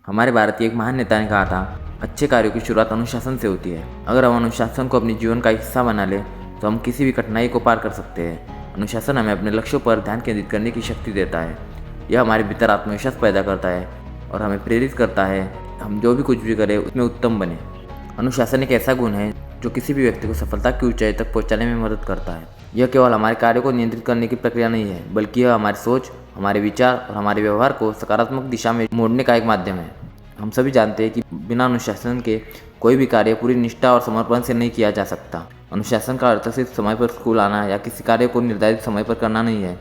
हमारे भारत के एक महान नेता ने कहा था, अच्छे कार्यों की शुरुआत अनुशासन से होती है। अगर हम अनुशासन को अपने जीवन का हिस्सा बना ले तो हम किसी भी कठिनाई को पार कर सकते हैं। अनुशासन हमें अपने लक्ष्यों पर ध्यान केंद्रित करने की शक्ति देता है। यह हमारे भीतर आत्मविश्वास पैदा करता है और हमें प्रेरित करता है हम जो भी कुछ भी करें उसमें उत्तम बने। अनुशासन एक ऐसा गुण है जो किसी भी व्यक्ति को सफलता की ऊंचाई तक पहुंचाने में मदद करता है। यह केवल हमारे कार्यों को नियंत्रित करने की प्रक्रिया नहीं है, बल्कि यह हमारी सोच, हमारे विचार और हमारे व्यवहार को सकारात्मक दिशा में मोड़ने का एक माध्यम है। हम सभी जानते हैं कि बिना अनुशासन के कोई भी कार्य पूरी निष्ठा और समर्पण से नहीं किया जा सकता। अनुशासन का अर्थ सिर्फ समय पर स्कूल आना या किसी कार्य को निर्धारित समय पर करना नहीं है,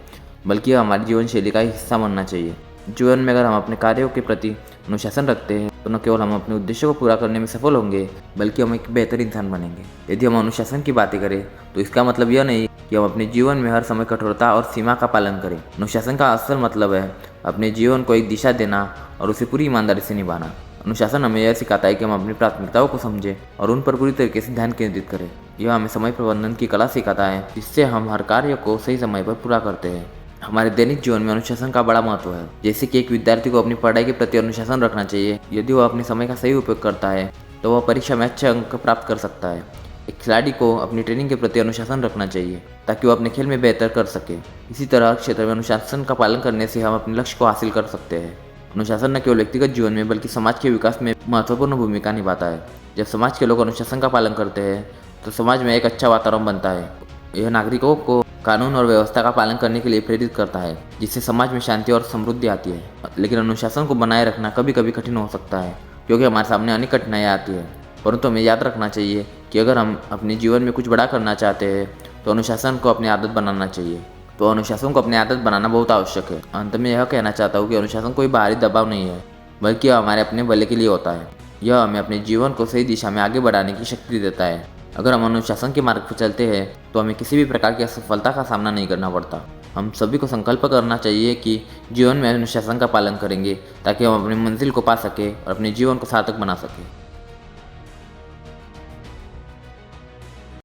बल्कि यह हमारी जीवन शैली का हिस्सा बनना चाहिए। जीवन में अगर हम अपने कार्यों के प्रति अनुशासन रखते हैं तो न केवल हम अपने उद्देश्यों को पूरा करने में सफल होंगे, बल्कि हम एक बेहतर इंसान बनेंगे। यदि हम अनुशासन की बातें करें तो इसका मतलब यह नहीं कि हम अपने जीवन में हर समय कठोरता और सीमा का पालन करें। अनुशासन का असल मतलब है अपने जीवन को एक दिशा देना और उसे पूरी ईमानदारी से निभाना। अनुशासन हमें यह सिखाता है कि हम अपनी प्राथमिकताओं को समझें और उन पर पूरी तरीके से ध्यान केंद्रित करें। यह हमें समय प्रबंधन की कला सिखाता है, जिससे हम हर कार्य को सही समय पर पूरा करते हैं। हमारे दैनिक जीवन में अनुशासन का बड़ा महत्व है। जैसे कि एक विद्यार्थी को अपनी पढ़ाई के प्रति अनुशासन रखना चाहिए। यदि वह अपने समय का सही उपयोग करता है तो वह परीक्षा में अच्छे अंक प्राप्त कर सकता है। एक खिलाड़ी को अपनी ट्रेनिंग के प्रति अनुशासन रखना चाहिए ताकि वह अपने खेल में बेहतर कर सके। इसी तरह हर क्षेत्र में अनुशासन का पालन करने से हम अपने लक्ष्य को हासिल कर सकते हैं। अनुशासन न केवल व्यक्तिगत जीवन में बल्कि समाज के विकास में महत्वपूर्ण भूमिका निभाता है। जब समाज के लोग अनुशासन का पालन करते हैं तो समाज में एक अच्छा वातावरण बनता है। यह नागरिकों को कानून और व्यवस्था का पालन करने के लिए प्रेरित करता है, जिससे समाज में शांति और समृद्धि आती है। लेकिन अनुशासन को बनाए रखना कभी कभी कठिन हो सकता है, क्योंकि हमारे सामने अनेक कठिनाइयाँ आती है। परंतु हमें याद रखना चाहिए कि अगर हम अपने जीवन में कुछ बड़ा करना चाहते हैं तो अनुशासन को अपनी आदत बनाना चाहिए। तो अनुशासन को अपनी आदत बनाना बहुत आवश्यक है। अंत में यह कहना चाहता हूँ कि अनुशासन कोई बाहरी दबाव नहीं है, बल्कि यह हमारे अपने भले के लिए होता है। यह हमें अपने जीवन को सही दिशा में आगे बढ़ाने की शक्ति देता है। अगर हम अनुशासन के मार्ग पर चलते हैं तो हमें किसी भी प्रकार की असफलता का सामना नहीं करना पड़ता। हम सभी को संकल्प करना चाहिए कि जीवन में अनुशासन का पालन करेंगे ताकि हम अपनी मंजिल को पा सकें और अपने जीवन को सार्थक बना सकें।